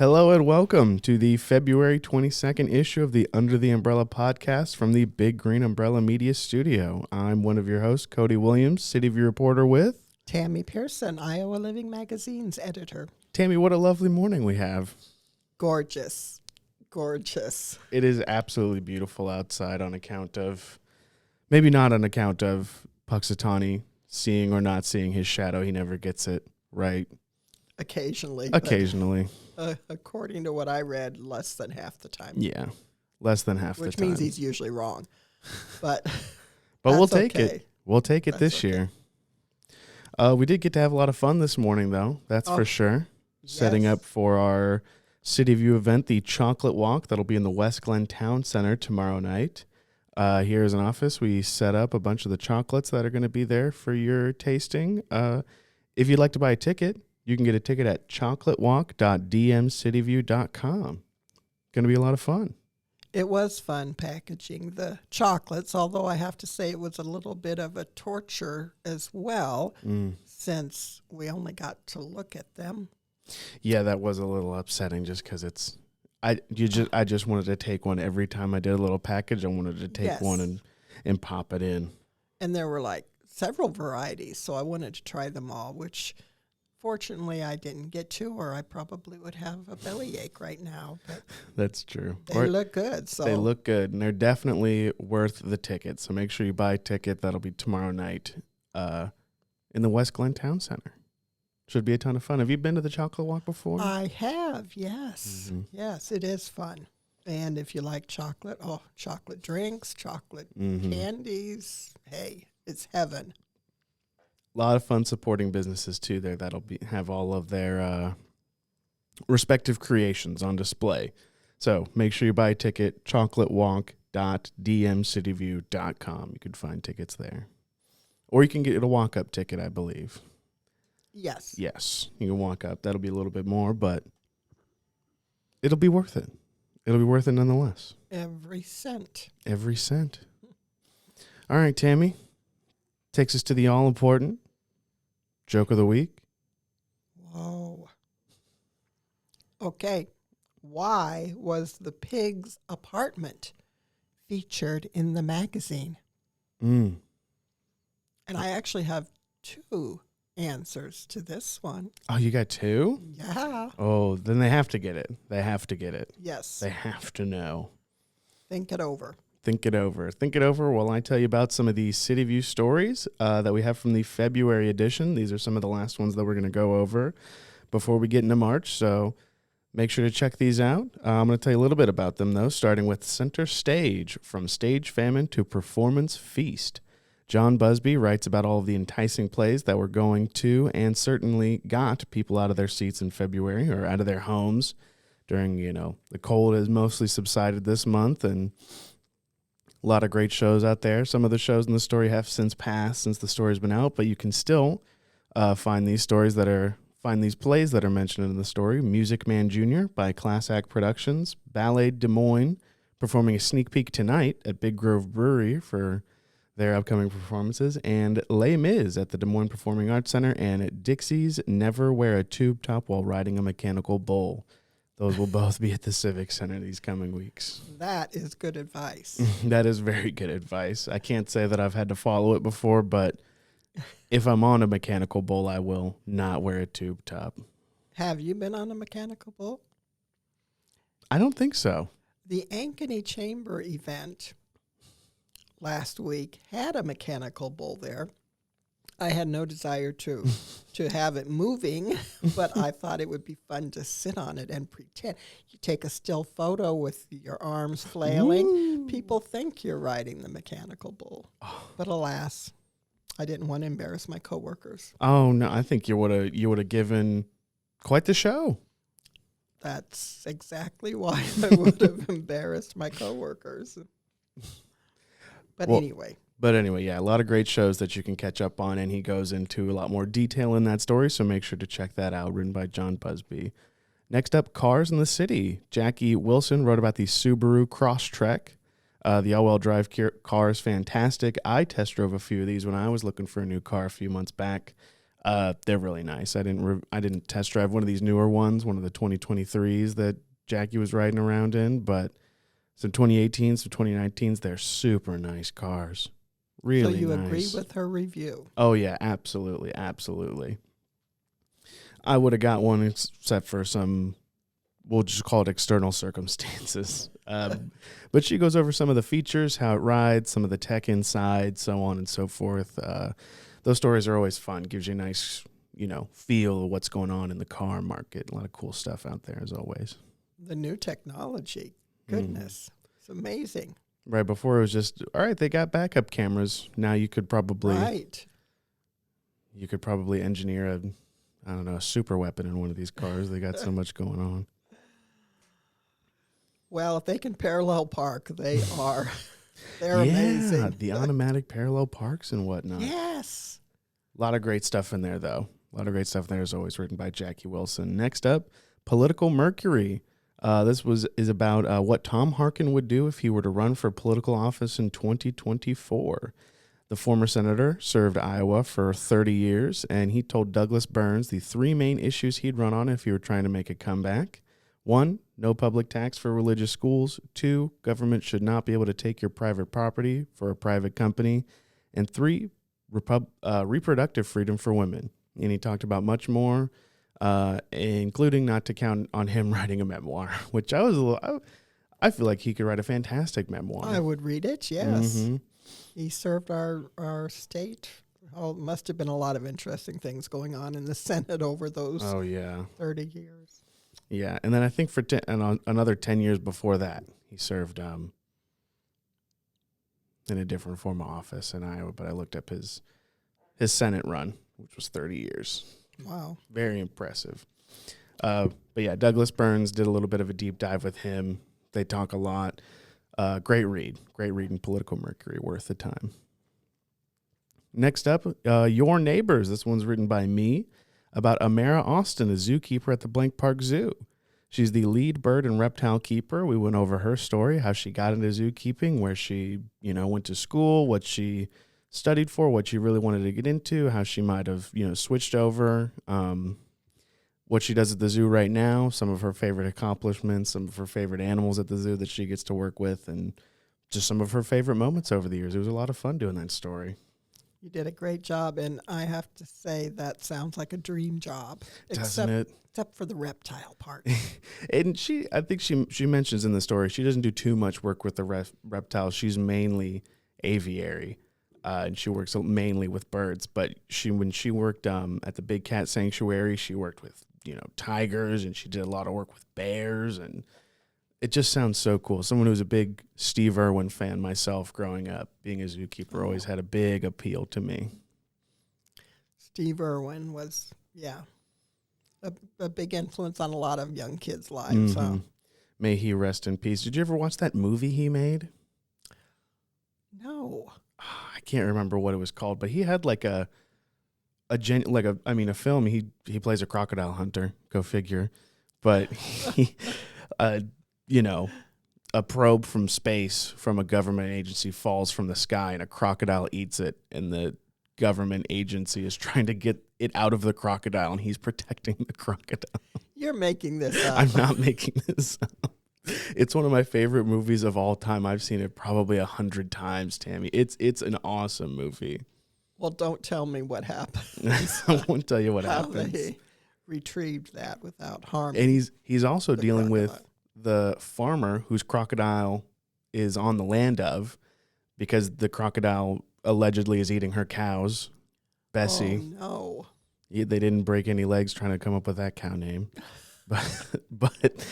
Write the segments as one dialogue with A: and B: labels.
A: Hello and welcome to the February 22nd issue of the Under the Umbrella podcast from the Big Green Umbrella Media Studio. I'm one of your hosts, Cody Williams, Cityview reporter with
B: Tammy Pearson, Iowa Living Magazine's editor.
A: Tammy. What a lovely morning we have.
B: Gorgeous. Gorgeous.
A: It is absolutely beautiful outside on account of, maybe not on account of Puxatawny seeing or not seeing his shadow. He never gets it right.
B: Occasionally.
A: Occasionally.
B: According to what I read, less than half the time.
A: Yeah, less than half the time.
B: Which means he's usually wrong. But
A: we'll take
B: okay.
A: it. We'll take it this year. We did get to have a lot of fun this morning, though. That's for sure.
B: Yes.
A: Setting up for our Cityview event, the Chocolate Walk. That'll be in the West Glen Town Center tomorrow night. Here is an office. We set up a bunch of the chocolates that are going to be there for your tasting. If you'd like to buy a ticket, you can get a ticket at chocolatewalk.dmcityview.com. Going to be a lot of fun.
B: It was fun packaging the chocolates, although I have to say it was a little bit of a torture as well, since we only got to look at them.
A: Yeah, that was a little upsetting just because I just wanted to take one every time I did a little package. I wanted to take one and pop it in. And
B: there were like several varieties, so I wanted to try them all, which fortunately I didn't get to, or I probably would have a bellyache right now. But
A: that's true.
B: They look good. So
A: they look good, and they're definitely worth the ticket. So make sure you buy a ticket. That'll be tomorrow night in the West Glen Town Center. Should be a ton of fun. Have you been to the Chocolate Walk before?
B: I have, yes. Mm-hmm. Yes, it is fun. And if you like chocolate, chocolate drinks, chocolate candies, hey, it's heaven.
A: A lot of fun supporting businesses, too, there. That'll have all of their respective creations on display. So make sure you buy a ticket, chocolatewalk.dmcityview.com. You can find tickets there. Or you can get a walk-up ticket, I believe.
B: Yes.
A: Yes, you can walk up. That'll be a little bit more, but it'll be worth it. It'll be worth it nonetheless.
B: Every cent.
A: Every cent. All right, Tammy. Takes us to the all-important joke of the week.
B: Whoa. Okay. Why was the pig's apartment featured in the magazine? And I actually have two answers to this one.
A: Oh, you got two?
B: Yeah.
A: Oh, then they have to get it. They have to get it.
B: Yes.
A: They have to know.
B: Think it over.
A: Think it over. Think it over while I tell you about some of the Cityview stories that we have from the February edition. These are some of the last ones that we're going to go over before we get into March, so make sure to check these out. I'm going to tell you a little bit about them, though, starting with Center Stage, From Stage Famine to Performance Feast. John Busby writes about all of the enticing plays that were going to and certainly got people out of their seats in February or out of their homes during, the cold has mostly subsided this month, and a lot of great shows out there. Some of the shows in the story have since passed since the story's been out, but you can still find these plays that are mentioned in the story. Music Man Jr. by Class Act Productions, Ballet Des Moines performing a sneak peek tonight at Big Grove Brewery for their upcoming performances, and Les Mis at the Des Moines Performing Arts Center, and at Dixie's Never Wear a Tube Top While Riding a Mechanical Bull. Those will both be at the Civic Center these coming weeks.
B: That is good advice.
A: That is very good advice. I can't say that I've had to follow it before, but if I'm on a mechanical bull, I will not wear a tube top.
B: Have you been on a mechanical bull?
A: I don't think so.
B: The Ankeny Chamber event last week had a mechanical bull there. I had no desire to have it moving, but I thought it would be fun to sit on it and pretend. You take a still photo with your arms flailing. Ooh. People think you're riding the mechanical bull. But alas, I didn't want to embarrass my coworkers.
A: Oh, no, I think you would have given quite the show.
B: That's exactly why I would have embarrassed my coworkers. But anyway,
A: yeah, a lot of great shows that you can catch up on, and he goes into a lot more detail in that story, so make sure to check that out, written by John Busby. Next up, Cars in the City. Jackie Wilson wrote about the Subaru Crosstrek. The all-wheel drive car is fantastic. I test drove a few of these when I was looking for a new car a few months back. They're really nice. I didn't test drive one of these newer ones, one of the 2023s that Jackie was riding around in, but some 2018s, some 2019s, they're super nice cars. Really
B: So you
A: nice.
B: agree with her review?
A: Oh, yeah, absolutely, absolutely. I would have got one except for some, we'll just call it external circumstances. But she goes over some of the features, how it rides, some of the tech inside, so on and so forth. Those stories are always fun. Gives you a nice, feel of what's going on in the car market. A lot of cool stuff out there, as always.
B: The new technology. Goodness. It's amazing.
A: Right before it was just, all right, they got backup cameras. Now you could probably engineer a super weapon in one of these cars. They got so much going on.
B: Well, if they can parallel park, they're amazing.
A: The automatic parallel parks and whatnot.
B: Yes.
A: A lot of great stuff in there, though. A lot of great stuff in there, as always, written by Jackie Wilson. Next up, Political Mercury. This is about what Tom Harkin would do if he were to run for political office in 2024. The former senator served Iowa for 30 years, and he told Douglas Burns the three main issues he'd run on if he were trying to make a comeback. 1, no public tax for religious schools. 2, government should not be able to take your private property for a private company. And 3, reproductive freedom for women. And he talked about much more, including not to count on him writing a memoir, which I feel like he could write a fantastic memoir.
B: I would read it, yes.
A: Mm-hmm.
B: He served our state. Oh, must have been a lot of interesting things going on in the Senate over those 30 years.
A: Yeah, and then I think for another 10 years before that, he served in a different form of office in Iowa, but I looked up his Senate run, which was 30 years.
B: Wow.
A: Very impressive. But yeah, Douglas Burns did a little bit of a deep dive with him. They talk a lot. Great read in Political Mercury, worth the time. Next up, Your Neighbors. This one's written by me, about Amara Austin, a zookeeper at the Blank Park Zoo. She's the lead bird and reptile keeper. We went over her story, how she got into zookeeping, where she, went to school, what she studied for, what she really wanted to get into, how she might have, switched over, what she does at the zoo right now, some of her favorite accomplishments, some of her favorite animals at the zoo that she gets to work with, and just some of her favorite moments over the years. It was a lot of fun doing that story.
B: You did a great job, and I have to say that sounds like a dream job.
A: Doesn't it?
B: Except for the reptile part.
A: And I think she mentions in the story, she doesn't do too much work with the reptiles. She's mainly aviary, and she works mainly with birds. But when she worked at the Big Cat Sanctuary, she worked with tigers, and she did a lot of work with bears, and it just sounds so cool. Someone who's a big Steve Irwin fan myself growing up, being a zookeeper always had a big appeal to me.
B: Steve Irwin was, a big influence on a lot of young kids' lives.
A: Mm-hmm. May he rest in peace. Did you ever watch that movie he made?
B: No.
A: I can't remember what it was called, but he had like a film. He plays a crocodile hunter. Go figure. But he, a probe from space from a government agency falls from the sky and a crocodile eats it, and the government agency is trying to get it out of the crocodile, and he's protecting the crocodile.
B: You're making this up.
A: I'm not making this up. It's one of my favorite movies of all time. I've seen it probably 100 times, Tammy. It's an awesome movie.
B: Well, don't tell me what happened.
A: I won't tell you what
B: How
A: happens.
B: they retrieved that without harm.
A: And he's also dealing
B: crocodile.
A: with the farmer whose crocodile is on the land of, because the crocodile allegedly is eating her cows. Bessie.
B: Oh, no.
A: They didn't break any legs trying to come up with that cow name. But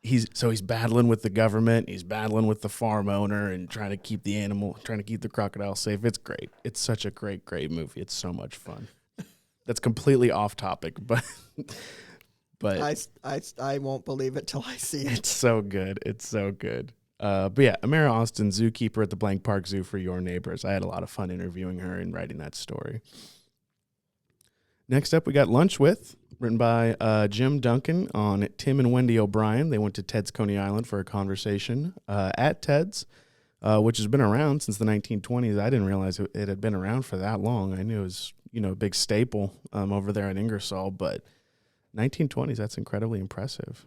A: he's battling with the government, he's battling with the farm owner, and trying to keep the crocodile safe. It's great. It's such a great movie. It's so much fun. That's completely off topic, but
B: I won't believe it till I see it.
A: It's so good. It's so good. But yeah, Amara Austin, zookeeper at the Blank Park Zoo for Your Neighbors. I had a lot of fun interviewing her and writing that story. Next up, we got Lunch With, written by Jim Duncan on Tim and Wendy O'Brien. They went to Ted's Coney Island for a conversation at Ted's, which has been around since the 1920s. I didn't realize it had been around for that long. I knew it was, a big staple over there in Ingersoll, but 1920s, that's incredibly impressive.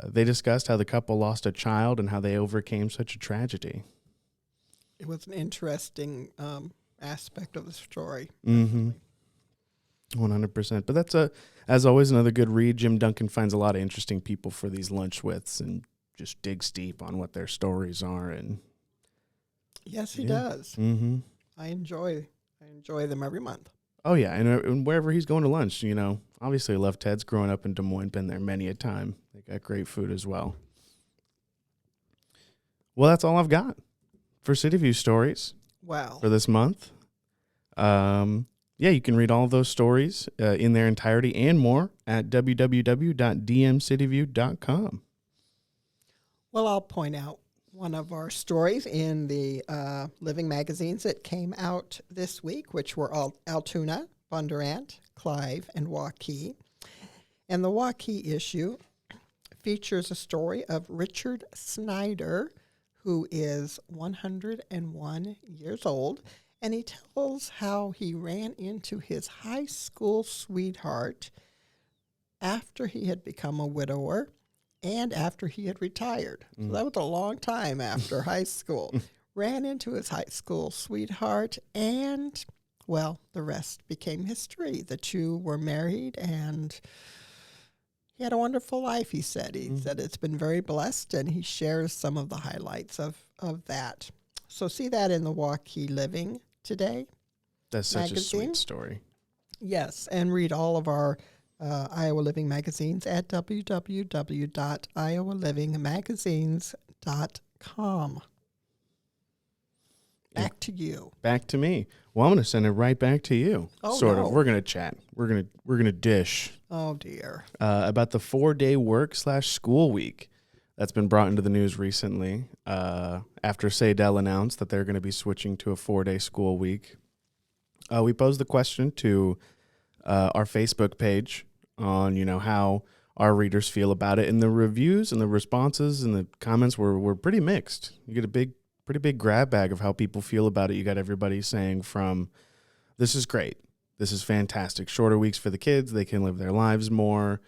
A: They discussed how the couple lost a child and how they overcame such a tragedy.
B: It was an interesting aspect of the story.
A: Mm-hmm. 100%. But that's, as always, another good read. Jim Duncan finds a lot of interesting people for these lunch withs and just digs deep on what their stories are. And
B: yes, he does.
A: Mm-hmm.
B: I enjoy them every month.
A: Oh, yeah. And wherever he's going to lunch, obviously I love Ted's. Growing up in Des Moines, been there many a time. They got great food as well. Well, that's all I've got for Cityview stories.
B: Wow.
A: For this month. You can read all of those stories in their entirety and more at www.dmcityview.com.
B: Well, I'll point out one of our stories in the living magazines that came out this week, which were Altoona, Bondurant, Clive, and Waukee. And the Waukee issue features a story of Richard Snyder, who is 101 years old, and he tells how he ran into his high school sweetheart after he had become a widower and after he had retired. So that was a long time after high school. Ran into his high school sweetheart, and, well, the rest became history. The two were married, and he had a wonderful life, he said. He said it's been very blessed, and he shares some of the highlights of that. So see that in the Waukee Living today.
A: That's such
B: magazine.
A: A sweet story.
B: Yes, and read all of our Iowa Living magazines at www.iowalivingmagazines.com. Back to you.
A: Back to me. Well, I'm going to send it right back to you.
B: Oh,
A: sort
B: no.
A: of. We're going to chat. We're gonna dish.
B: Oh, dear.
A: About the 4-day work/school week that's been brought into the news recently. After Sadell announced that they're going to be switching to a 4-day school week, we posed the question to our Facebook page on how our readers feel about it, and the reviews and the responses and the comments were pretty mixed. You get a pretty big grab bag of how people feel about it. You got everybody saying from, this is great, this is fantastic, shorter weeks for the kids, they can live their lives more,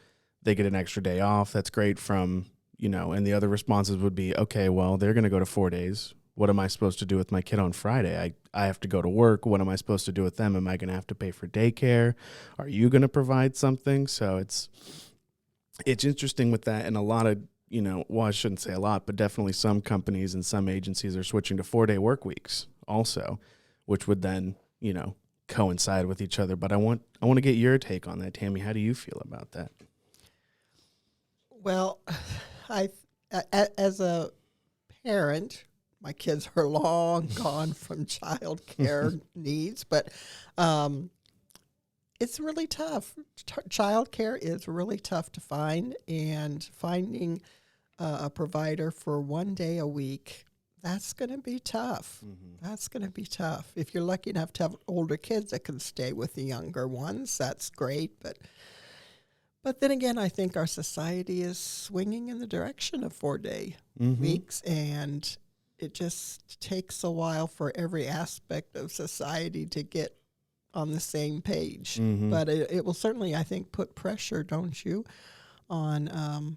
A: they get an extra day off, that's great, from and the other responses would be, okay, well, they're going to go to 4 days. What am I supposed to do with my kid on Friday? I have to go to work. What am I supposed to do with them? Am I going to have to pay for daycare? Are you going to provide something? So it's interesting with that. And a lot of, well, I shouldn't say a lot, but definitely some companies and some agencies are switching to 4-day work weeks also, which would then, coincide with each other. But I want to get your take on that, Tammy. How do you feel about that?
B: Well, as a parent, my kids are long gone from child care needs, but it's really tough. Child care is really tough to find, and finding a provider for 1 day a week, that's going to be tough. Mm-hmm. That's going to be tough. If you're lucky enough to have older kids that can stay with the younger ones, that's great, But then again, I think our society is swinging in the direction of 4-day weeks, and it just takes a while for every aspect of society to get on the same page. Mm-hmm. But it will certainly, I think, put pressure, don't you, on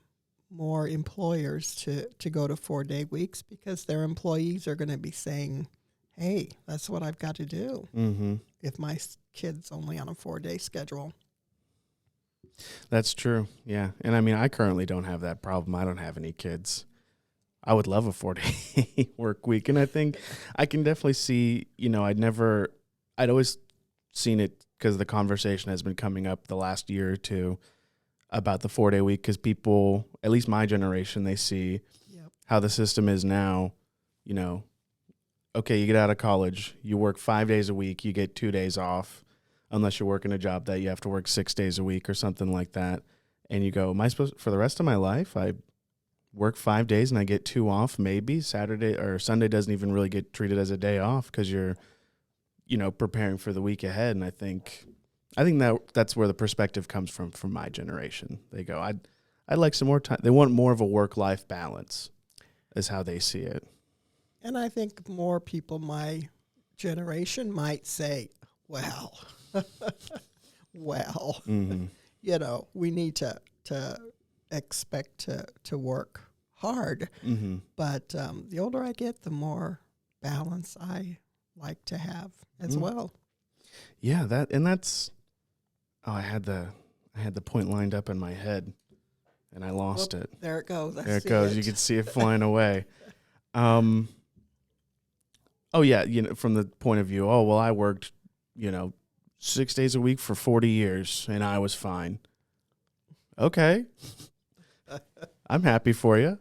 B: more employers to go to 4-day weeks, because their employees are going to be saying, hey, that's what I've got to do if my kid's only on a 4-day schedule.
A: That's true. Yeah. And I mean, I currently don't have that problem. I don't have any kids. I would love a 4-day work week. And I think I can definitely see, I'd always seen it because the conversation has been coming up the last year or two about the 4-day week, because people, at least my generation, they see how the system is now. Okay, you get out of college, you work 5 days a week, you get 2 days off. Unless you're working a job that you have to work 6 days a week or something like that. And you go, am I supposed, for the rest of my life, I work 5 days and I get 2 off, maybe Saturday or Sunday doesn't even really get treated as a day off because you're, preparing for the week ahead. And I think that's where the perspective comes from my generation. They go, I'd like some more time. They want more of a work-life balance is how they see it.
B: And I think more people my generation might say, well, Well,
A: Mm-hmm.
B: we need to expect to work hard.
A: Mm-hmm.
B: But the older I get, the more balance I like to have as well.
A: Yeah, that's. Oh, I had the point lined up in my head, and I lost it.
B: There it goes.
A: There it goes. You can see it flying away. Oh yeah, from the point of view. Oh well, I worked, 6 days a week for 40 years, and I was fine. Okay, I'm happy for you.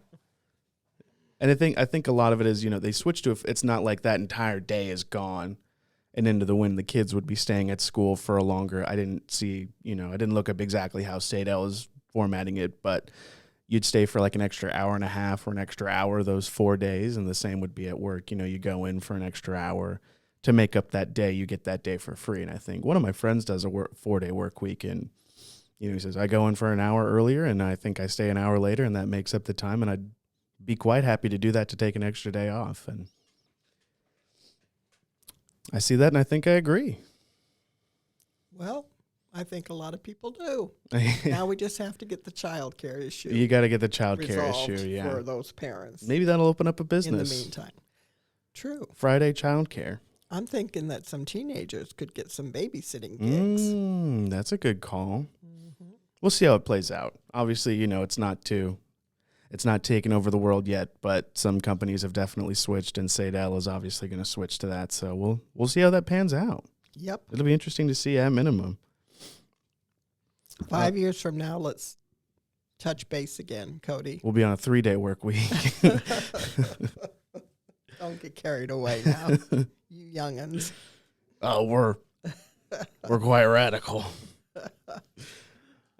A: And I think a lot of it is, they switched to, it's not like that entire day is gone and into the wind. The kids would be staying at school for a longer. I didn't see, I didn't look up exactly how Sadell is formatting it, but you'd stay for like an extra hour and a half or an extra hour those 4 days. And the same would be at work. You go in for an extra hour to make up that day. You get that day for free. And I think one of my friends does a 4-day work week, and he says, I go in for an hour earlier and I think I stay an hour later, and that makes up the time. And I'd be quite happy to do that, to take an extra day off. And I see that, and I think I agree.
B: Well, I think a lot of people do. Now we just have to get the child care issue.
A: You got to get the child care issue, yeah.
B: For those parents.
A: Maybe that'll open up a business.
B: In the meantime. True.
A: Friday child care.
B: I'm thinking that some teenagers could get some babysitting gigs.
A: That's a good call. Mm-hmm. We'll see how it plays out. Obviously, it's not taking over the world yet, but some companies have definitely switched, and Sadell is obviously going to switch to that. So we'll see how that pans out.
B: Yep.
A: It'll be interesting to see at minimum.
B: 5 years from now, let's touch base again, Cody.
A: We'll be on a 3-day work week.
B: Don't get carried away now, you young'uns.
A: Oh, we're quite radical.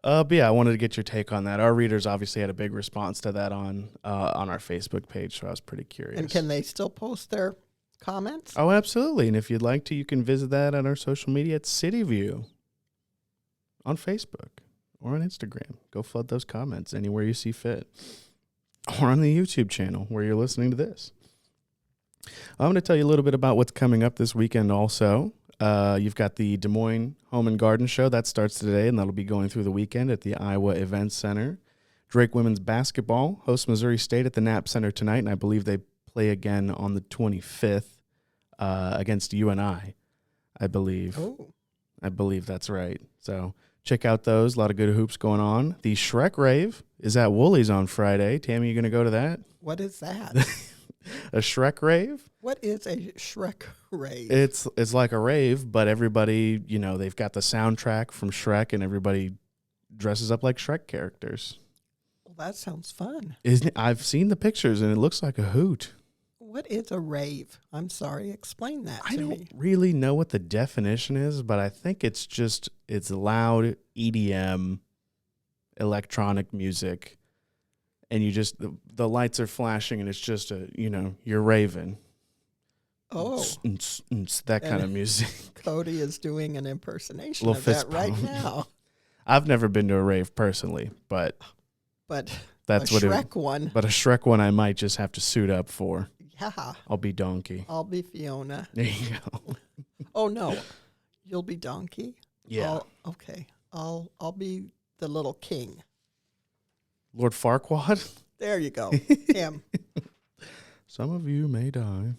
A: But yeah, I wanted to get your take on that. Our readers obviously had a big response to that on our Facebook page, so I was pretty curious.
B: And can they still post their comments?
A: Oh, absolutely. And if you'd like to, you can visit that on our social media at Cityview on Facebook or on Instagram. Go flood those comments anywhere you see fit. Or on the YouTube channel where you're listening to this. I'm going to tell you a little bit about what's coming up this weekend also. You've got the Des Moines Home and Garden Show. That starts today, and that'll be going through the weekend at the Iowa Events Center. Drake Women's Basketball hosts Missouri State at the Knapp Center tonight, and I believe they play again on the 25th against UNI, I believe.
B: Oh.
A: I believe that's right. So check out those. A lot of good hoops going on. The Shrek Rave is at Woolies on Friday. Tammy, you going to go to that?
B: What is that?
A: A Shrek Rave?
B: What is a Shrek Rave?
A: It's like a rave, but everybody, they've got the soundtrack from Shrek, and everybody dresses up like Shrek characters.
B: Well, that sounds fun.
A: Isn't it? I've seen the pictures, and it looks like a hoot.
B: What is a rave? I'm sorry, explain that to me.
A: I don't really know what the definition is, but I think it's loud EDM, electronic music, and you just, the lights are flashing, and it's just you're raving.
B: Oh.
A: That kind of music.
B: Cody is doing an impersonation
A: Little
B: of that
A: fist
B: right
A: pump.
B: now.
A: I've never been to a rave personally, but that's
B: a
A: what
B: Shrek one.
A: But a Shrek one I might just have to suit up for.
B: Yeah.
A: I'll be Donkey.
B: I'll be Fiona.
A: There you go.
B: Oh no. You'll be Donkey?
A: Yeah.
B: Okay. I'll be the little king.
A: Lord Farquaad?
B: There you go. Him.
A: Some of you may die.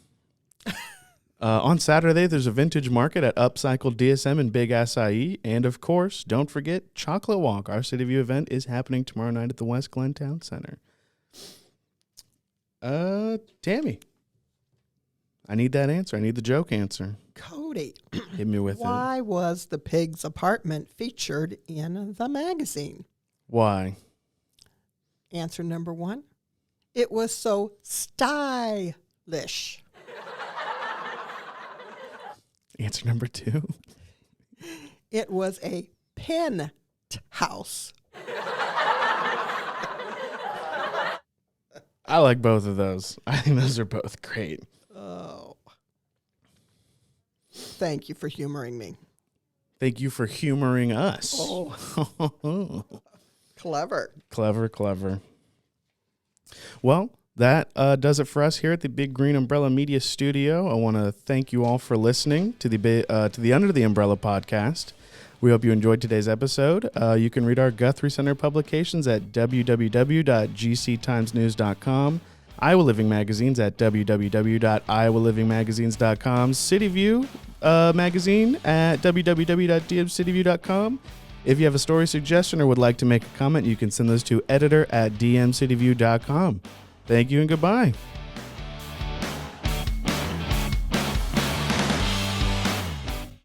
A: On Saturday, there's a vintage market at Upcycled DSM and Big Acai. And, of course, don't forget Chocolate Walk. Our Cityview event is happening tomorrow night at the West Glen Town Center. Tammy, I need that answer. I need the joke answer.
B: Cody.
A: Hit me with it.
B: Why was the pig's apartment featured in the magazine?
A: Why?
B: Answer number 1. It was so stylish.
A: Answer number 2.
B: It was a penthouse.
A: I like both of those. I think those are both great.
B: Oh. Thank you for humoring me.
A: Thank you for humoring us.
B: Oh. Clever.
A: Clever. Well, that does it for us here at the Big Green Umbrella Media Studio. I want to thank you all for listening to the Under the Umbrella podcast. We hope you enjoyed today's episode. You can read our Guthrie Center publications at www.gctimesnews.com, Iowa Living Magazines at www.iowalivingmagazines.com, Cityview magazine at www.dmcityview.com. If you have a story suggestion or would like to make a comment, you can send those to editor@dmcityview.com. Thank you and goodbye.